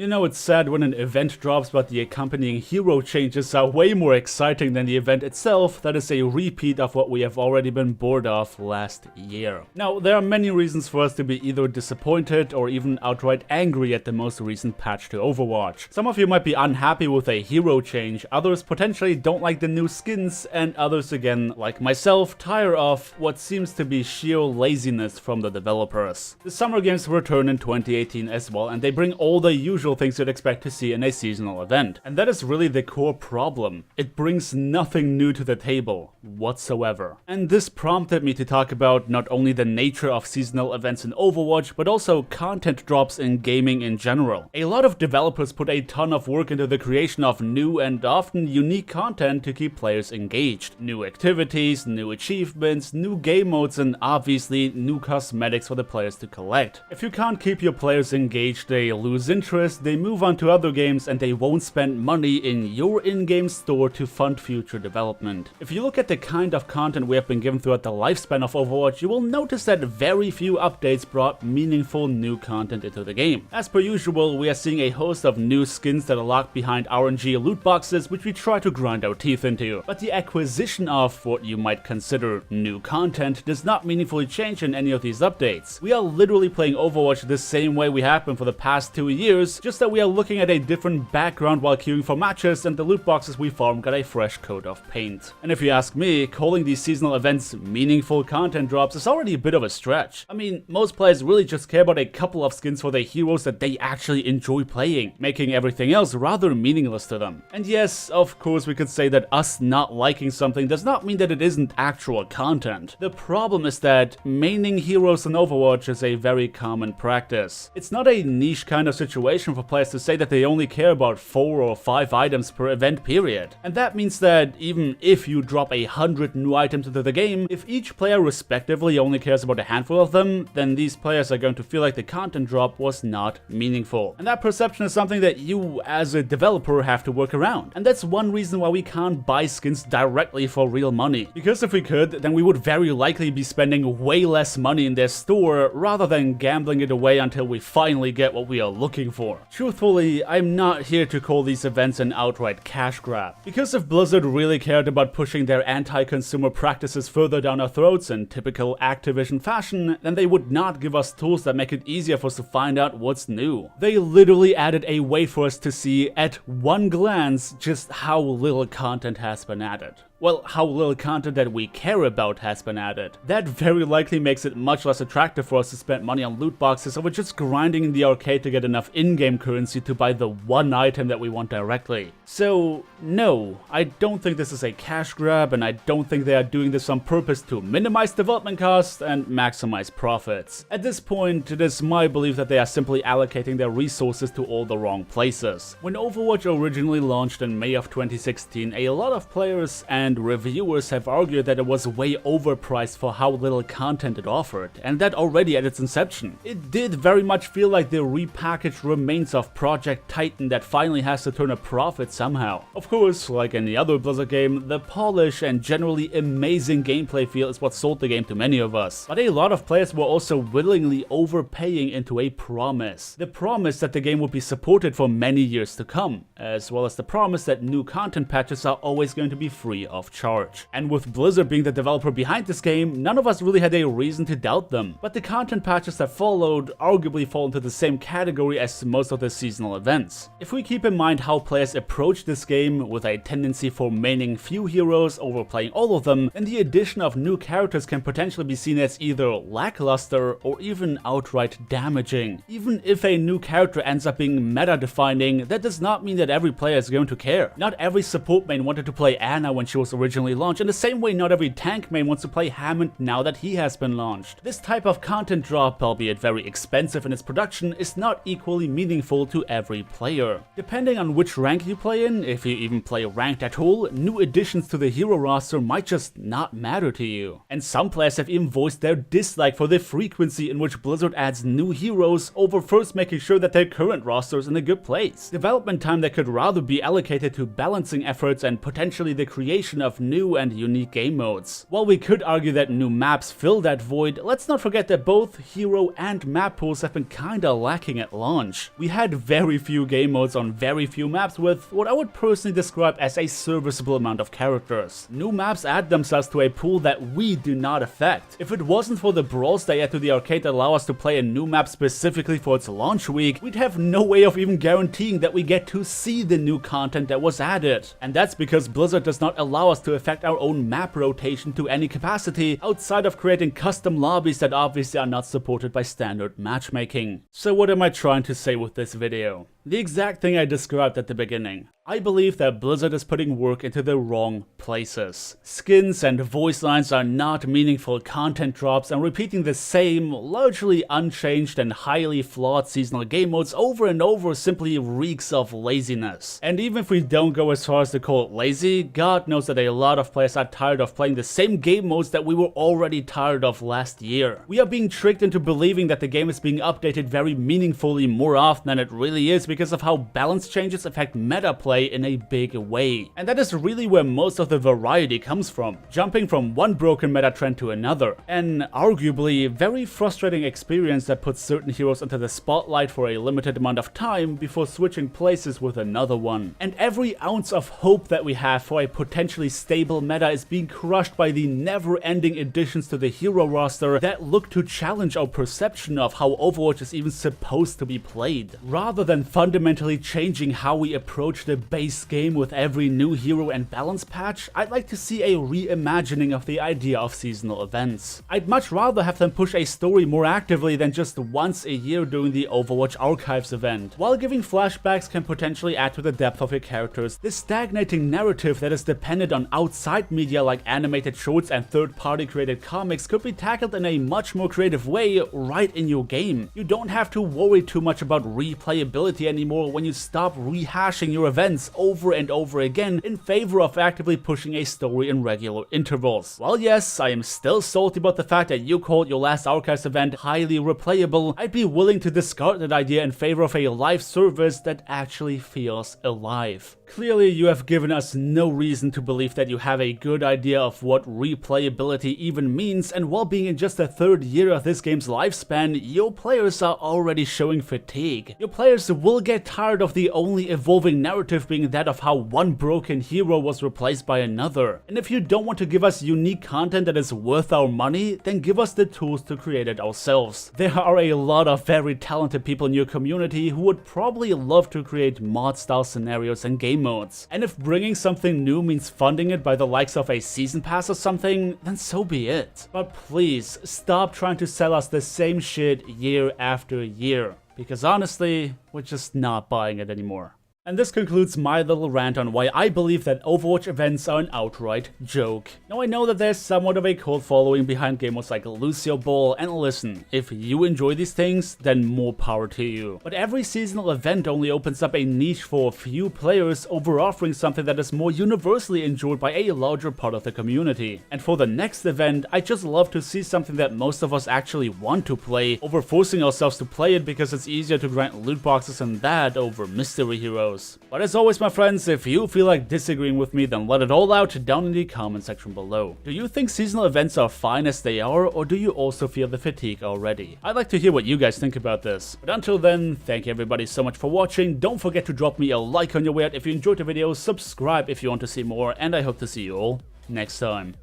You know, it's sad when an event drops but the accompanying hero changes are way more exciting than the event itself. That is a repeat of what we have already been bored of last year. Now, there are many reasons for us to be either disappointed or even outright angry at the most recent patch to Overwatch. Some of you might be unhappy with a hero change, others potentially don't like the new skins, and others again, like myself, tire of what seems to be sheer laziness from the developers. The Summer Games return in 2018 as well, and they bring all the usual things you'd expect to see in a seasonal event. And that is really the core problem. It brings nothing new to the table whatsoever. And this prompted me to talk about not only the nature of seasonal events in Overwatch, but also content drops in gaming in general. A lot of developers put a ton of work into the creation of new and often unique content to keep players engaged. New activities, new achievements, new game modes, and obviously new cosmetics for the players to collect. If you can't keep your players engaged, they lose interest, they move on to other games, and they won't spend money in your in-game store to fund future development. If you look at the kind of content we have been given throughout the lifespan of Overwatch, you will notice that very few updates brought meaningful new content into the game. As per usual, we are seeing a host of new skins that are locked behind RNG loot boxes, which we try to grind our teeth into. But the acquisition of what you might consider new content does not meaningfully change in any of these updates. We are literally playing Overwatch the same way we have been for the past 2 years, just that we are looking at a different background while queuing for matches, and the loot boxes we farm got a fresh coat of paint. And if you ask me, calling these seasonal events meaningful content drops is already a bit of a stretch. I mean, most players really just care about a couple of skins for their heroes that they actually enjoy playing, making everything else rather meaningless to them. And yes, of course we could say that us not liking something does not mean that it isn't actual content. The problem is that maining heroes in Overwatch is a very common practice. It's not a niche kind of situation for players to say that they only care about 4 or 5 items per event period. And that means that even if you drop 100 new items into the game, if each player respectively only cares about a handful of them, then these players are going to feel like the content drop was not meaningful. And that perception is something that you as a developer have to work around. And that's one reason why we can't buy skins directly for real money. Because if we could, then we would very likely be spending way less money in their store rather than gambling it away until we finally get what we are looking for. Truthfully, I'm not here to call these events an outright cash grab. Because if Blizzard really cared about pushing their anti-consumer practices further down our throats in typical Activision fashion, then they would not give us tools that make it easier for us to find out what's new. They literally added a way for us to see at one glance just how little content has been added. Well, how little content that we care about has been added. That very likely makes it much less attractive for us to spend money on loot boxes over just grinding in the arcade to get enough in-game currency to buy the one item that we want directly. So, no, I don't think this is a cash grab, and I don't think they are doing this on purpose to minimize development costs and maximize profits. At this point, it is my belief that they are simply allocating their resources to all the wrong places. When Overwatch originally launched in May of 2016, a lot of players and reviewers have argued that it was way overpriced for how little content it offered, and that already at its inception. It did very much feel like the repackaged remains of Project Titan that finally has to turn a profit somehow. Of course, like any other Blizzard game, the polish and generally amazing gameplay feel is what sold the game to many of us. But a lot of players were also willingly overpaying into a promise. The promise that the game would be supported for many years to come, as well as the promise that new content patches are always going to be free of charge. And with Blizzard being the developer behind this game, none of us really had a reason to doubt them. But the content patches that followed arguably fall into the same category as most of the seasonal events. If we keep in mind how players approach this game with a tendency for maining few heroes over playing all of them, then the addition of new characters can potentially be seen as either lackluster or even outright damaging. Even if a new character ends up being meta-defining, that does not mean that every player is going to care. Not every support main wanted to play Ana when she was originally launched, in the same way not every tank main wants to play Hammond now that he has been launched. This type of content drop, albeit very expensive in its production, is not equally meaningful to every player. Depending on which rank you play in, if you even play ranked at all, new additions to the hero roster might just not matter to you. And some players have even voiced their dislike for the frequency in which Blizzard adds new heroes over first making sure that their current roster is in a good place. Development time that could rather be allocated to balancing efforts and potentially the creation addition of new and unique game modes. While we could argue that new maps fill that void, let's not forget that both hero and map pools have been kinda lacking at launch. We had very few game modes on very few maps with what I would personally describe as a serviceable amount of characters. New maps add themselves to a pool that we do not affect. If it wasn't for the brawls they add to the arcade that allow us to play a new map specifically for its launch week, we'd have no way of even guaranteeing that we get to see the new content that was added. And that's because Blizzard does not allow us to affect our own map rotation to any capacity, outside of creating custom lobbies that obviously are not supported by standard matchmaking. So what am I trying to say with this video? The exact thing I described at the beginning. I believe that Blizzard is putting work into the wrong places. Skins and voice lines are not meaningful content drops, and repeating the same, largely unchanged and highly flawed seasonal game modes over and over simply reeks of laziness. And even if we don't go as far as to call it lazy, God knows that a lot of players are tired of playing the same game modes that we were already tired of last year. We are being tricked into believing that the game is being updated very meaningfully more often than it really is because of how balance changes affect meta play in a big way. And that is really where most of the variety comes from, jumping from one broken meta trend to another. An arguably very frustrating experience that puts certain heroes into the spotlight for a limited amount of time before switching places with another one. And every ounce of hope that we have for a potentially stable meta is being crushed by the never-ending additions to the hero roster that look to challenge our perception of how Overwatch is even supposed to be played. Rather than fundamentally changing how we approach the base game with every new hero and balance patch, I'd like to see a reimagining of the idea of seasonal events. I'd much rather have them push a story more actively than just once a year during the Overwatch Archives event. While giving flashbacks can potentially add to the depth of your characters, this stagnating narrative that is dependent on outside media like animated shorts and third-party created comics could be tackled in a much more creative way right in your game. You don't have to worry too much about replayability anymore when you stop rehashing your events over and over again in favor of actively pushing a story in regular intervals. While yes, I am still salty about the fact that you called your last Archives event highly replayable, I'd be willing to discard that idea in favor of a live service that actually feels alive. Clearly, you have given us no reason to believe that you have a good idea of what replayability even means, and while being in just the third year of this game's lifespan, your players are already showing fatigue. Your players will get tired of the only evolving narrative being that of how one broken hero was replaced by another. And if you don't want to give us unique content that is worth our money, then give us the tools to create it ourselves. There are a lot of very talented people in your community who would probably love to create mod-style scenarios and game modes. And if bringing something new means funding it by the likes of a season pass or something, then so be it. But please, stop trying to sell us the same shit year after year. Because honestly, we're just not buying it anymore. And this concludes my little rant on why I believe that Overwatch events are an outright joke. Now I know that there's somewhat of a cult following behind gamers like Lucio Ball, and listen, if you enjoy these things, then more power to you. But every seasonal event only opens up a niche for a few players over offering something that is more universally enjoyed by a larger part of the community. And for the next event, I'd just love to see something that most of us actually want to play, over forcing ourselves to play it because it's easier to grind loot boxes and that over mystery heroes. But as always, my friends, if you feel like disagreeing with me, then let it all out down in the comment section below. Do you think seasonal events are fine as they are, or do you also feel the fatigue already? I'd like to hear what you guys think about this. But until then, thank you everybody so much for watching. Don't forget to drop me a like on your way out if you enjoyed the video, subscribe if you want to see more, and I hope to see you all next time.